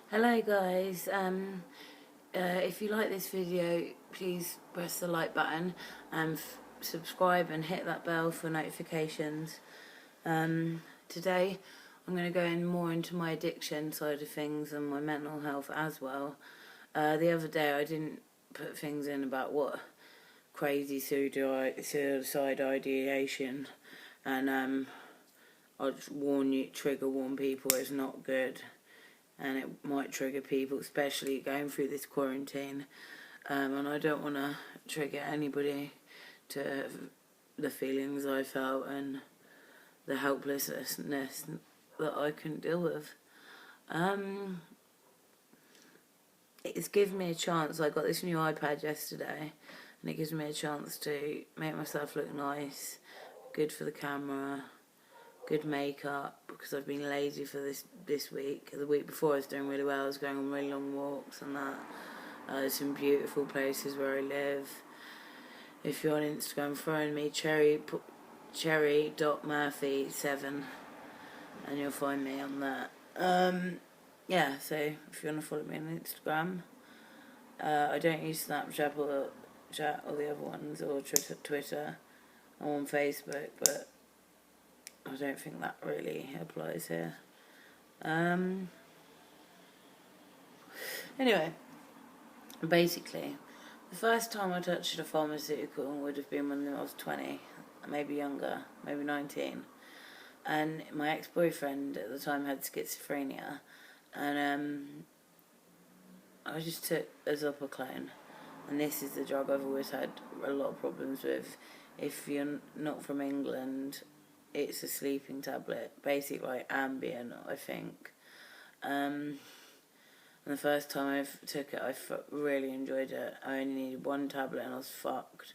Hello guys, if you like this video, please press the like button and subscribe and hit that bell for notifications. Today I'm going to go in more into my addiction side of things and my mental health as well. The other day I didn't put things in about what crazy suicide ideation, and I'd trigger warn people it's not good. And it might trigger people, especially going through this quarantine. And I don't want to trigger anybody to the feelings I felt and the helplessness that I couldn't deal with. It's given me a chance. I got this new iPad yesterday, and it gives me a chance to make myself look nice, good for the camera, good makeup, because I've been lazy for this week. The week before I was doing really well. I was going on really long walks and that. There's some beautiful places where I live. If you're on Instagram, phone me cherry.murphy7 and you'll find me on that. Yeah, so if you want to follow me on Instagram, I don't use Snapchat or the other ones, or Twitter. I'm on Facebook, but I don't think that really applies here. Anyway, basically, the first time I touched a pharmaceutical would have been when I was 20, maybe younger, maybe 19. And my ex-boyfriend at the time had schizophrenia, and I just took a Zopiclone. And this is the drug I've always had a lot of problems with. If you're not from England, it's a sleeping tablet, basically like Ambien, I think. And the first time I took it, I really enjoyed it. I only needed one tablet and I was fucked.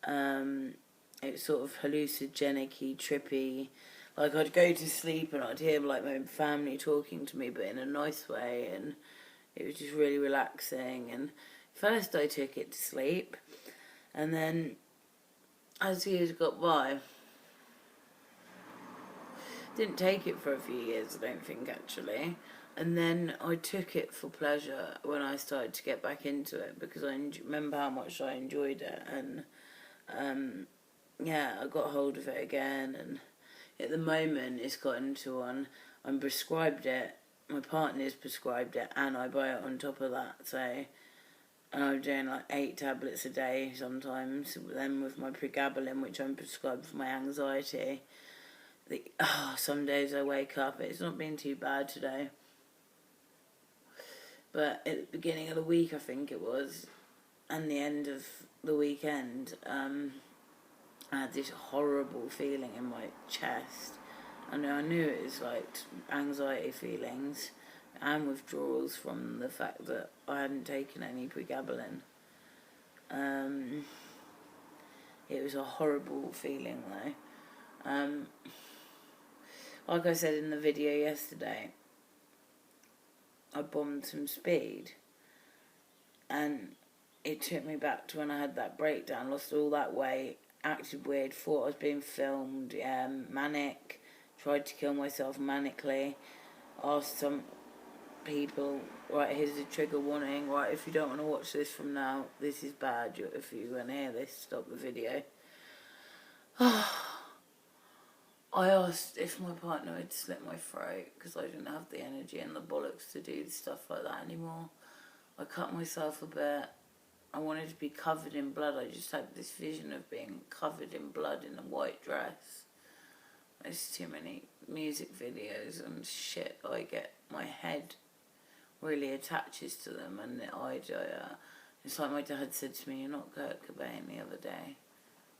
It was sort of hallucinogenic-y, trippy. Like, I'd go to sleep and I'd hear like my family talking to me, but in a nice way, and it was just really relaxing. And first I took it to sleep, and then as years got by, didn't take it for a few years, I don't think, actually. And then I took it for pleasure when I started to get back into it, because I remember how much I enjoyed it. And yeah, I got hold of it again, and at the moment it's gotten to one. I'm prescribed it, my partner's prescribed it, and I buy it on top of that. So, and I'm doing like 8 tablets a day sometimes. Then with my pregabalin, which I'm prescribed for my anxiety. Some days I wake up, it's not been too bad today. But at the beginning of the week, I think it was, and the end of the weekend, I had this horrible feeling in my chest. And I knew it was like anxiety feelings and withdrawals from the fact that I hadn't taken any pregabalin. It was a horrible feeling though. Like I said in the video yesterday, I bombed some speed, and it took me back to when I had that breakdown, lost all that weight, acted weird, thought I was being filmed, manic, tried to kill myself manically, asked some people, right, here's a trigger warning, right, if you don't want to watch this from now, this is bad, if you want to hear this, stop the video. I asked if my partner would slit my throat, because I didn't have the energy and the bollocks to do stuff like that anymore. I cut myself a bit. I wanted to be covered in blood. I just had this vision of being covered in blood in a white dress. There's too many music videos and shit. I get, my head really attaches to them, and it's like my dad said to me, "You're not Kurt Cobain," the other day.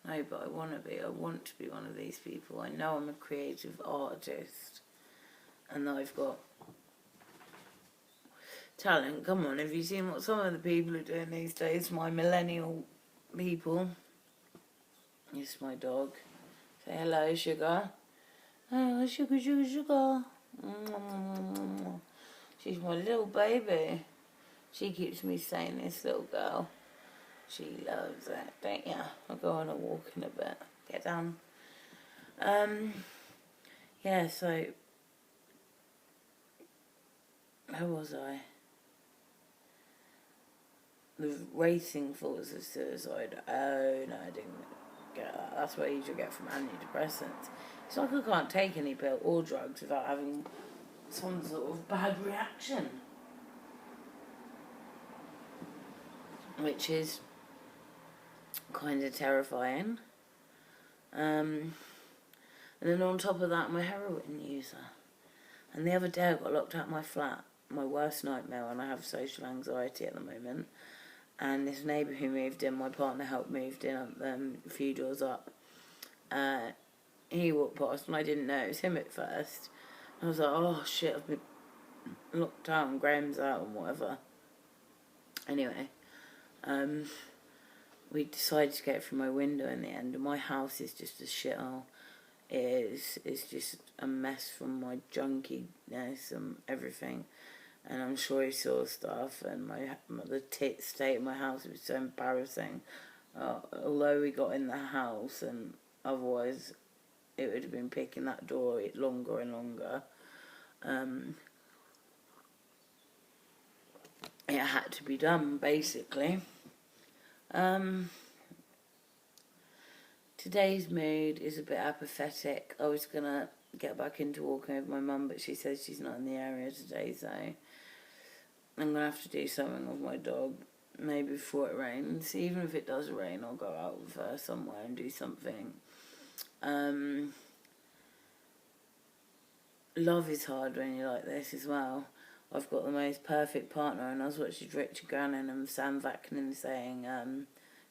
No, but I want to be. I want to be one of these people. I know I'm a creative artist, and I've got talent. Come on, have you seen what some of the people are doing these days? My millennial people. This is my dog. Say hello, sugar. Oh, sugar, sugar, sugar. She's my little baby. She keeps me sane, this little girl. She loves it, don't ya? I'll go on a walk in a bit. Get down. Yeah, so Where was I? The racing thoughts of suicide. Oh, no, I didn't get that. That's what you should get from antidepressants. It's like I can't take any pill or drugs without having some sort of bad reaction. Which is kind of terrifying. And then on top of that, I'm a heroin user. And the other day I got locked out of my flat. My worst nightmare, and I have social anxiety at the moment. And this neighbour who moved in, my partner helped moved in a few doors up. He walked past and I didn't know it was him at first. I was like, oh shit, I've been locked out and Graham's out and whatever. Anyway, we decided to get through my window in the end, and my house is just a shithole. It's just a mess from my junkiness and everything. And I'm sure he saw stuff, and the state of my house was so embarrassing. Although we got in the house, and otherwise it would have been picking that door longer and longer. It had to be done, basically. Today's mood is a bit apathetic. I was going to get back into walking with my mum, but she says she's not in the area today, so I'm going to have to do something with my dog, maybe before it rains. Even if it does rain, I'll go out with her somewhere and do something. Love is hard when you're like this as well. I've got the most perfect partner, and I was watching Richard Grannon and Sam Vaknin saying,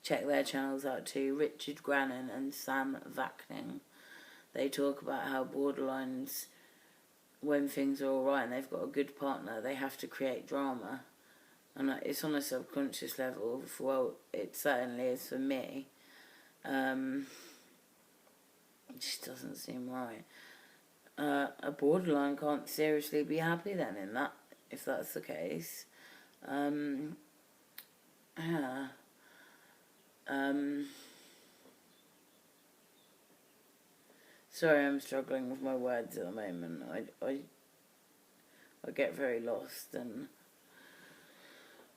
check their channels out too, Richard Grannon and Sam Vaknin. They talk about how borderlines, when things are alright and they've got a good partner, they have to create drama. And it's on a subconscious level. Well, it certainly is for me. It just doesn't seem right. A borderline can't seriously be happy then in that, if that's the case. Yeah. Sorry, I'm struggling with my words at the moment. I get very lost, and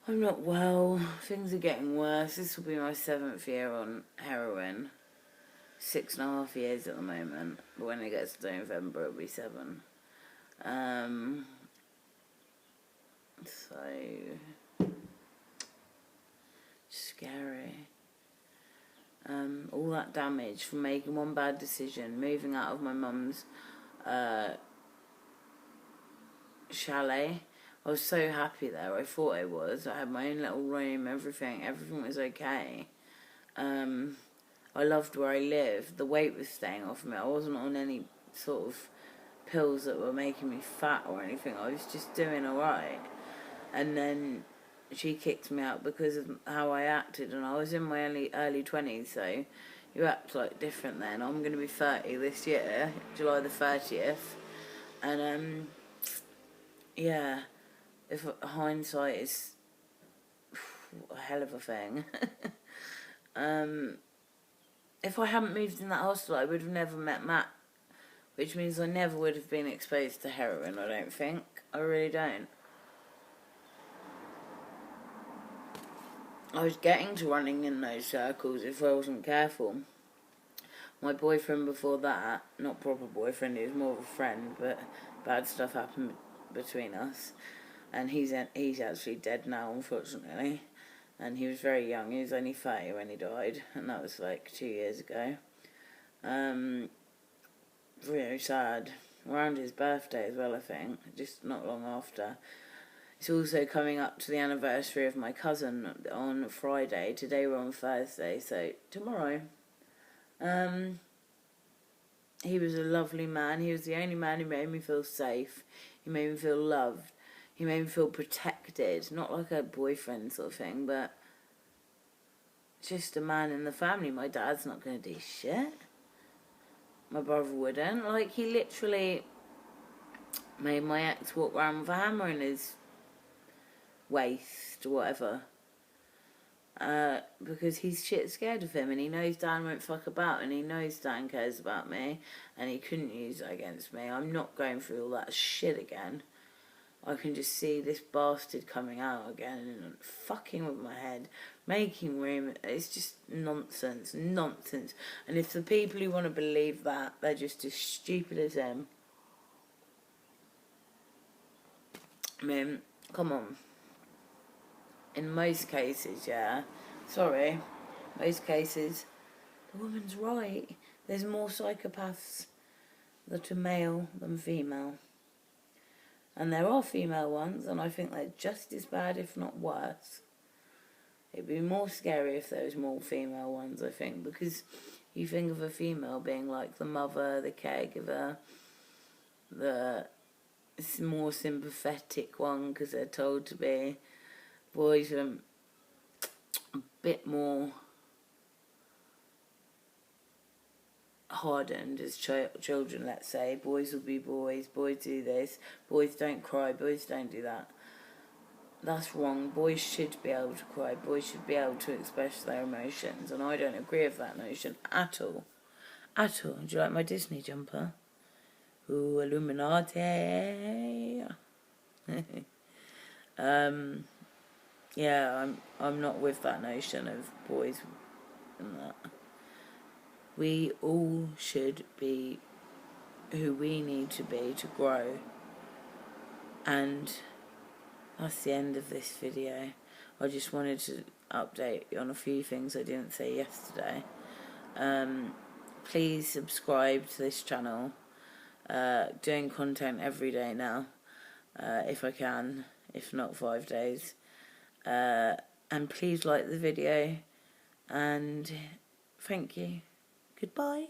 I'm not well. Things are getting worse. This will be my 7th year on heroin. 6.5 years at the moment, but when it gets to November, it'll be 7. So scary. All that damage from making one bad decision, moving out of my mum's chalet. I was so happy there. I thought I was. I had my own little room, everything was okay. I loved where I lived. The weight was staying off me. I wasn't on any sort of pills that were making me fat or anything. I was just doing alright. And then she kicked me out because of how I acted, and I was in my early 20s, so you act like different then. I'm going to be 30 this year, July the 30th. And, yeah, if hindsight is a hell of a thing. If I hadn't moved in that hostel, I would have never met Matt, which means I never would have been exposed to heroin, I don't think. I really don't. I was getting to running in those circles if I wasn't careful. My boyfriend before that, not proper boyfriend, he was more of a friend, but bad stuff happened between us. And he's actually dead now, unfortunately. And he was very young. He was only 30 when he died, and that was like 2 years ago. Really sad. Around his birthday as well, I think, just not long after. It's also coming up to the anniversary of my cousin on Friday. Today we're on Thursday, so tomorrow. He was a lovely man. He was the only man who made me feel safe. He made me feel loved. He made me feel protected. Not like a boyfriend sort of thing, but just a man in the family. My dad's not going to do shit. My brother wouldn't. Like, he literally made my ex walk around with a hammer in his waist or whatever. Because he's shit scared of him, and he knows Dan won't fuck about, and he knows Dan cares about me, and he couldn't use that against me. I'm not going through all that shit again. I can just see this bastard coming out again and fucking with my head, making room. It's just nonsense. And if the people who want to believe that, they're just as stupid as him. I mean, come on. In most cases, most cases, the woman's right. There's more psychopaths that are male than female. And there are female ones, and I think they're just as bad, if not worse. It'd be more scary if there was more female ones, I think, because you think of a female being like the mother, the caregiver, the more sympathetic one, because they're told to be. Boys are a bit more hardened as children, let's say. Boys will be boys do this, boys don't cry, boys don't do that. That's wrong. Boys should be able to cry, boys should be able to express their emotions, and I don't agree with that notion at all. Do you like my Disney jumper? Ooh, Illuminati. Yeah, I'm not with that notion of boys and that. We all should be who we need to be to grow. And that's the end of this video. I just wanted to update you on a few things I didn't say yesterday. Please subscribe to this channel. Doing content every day now, if I can, if not 5 days. And please like the video, and thank you. Goodbye.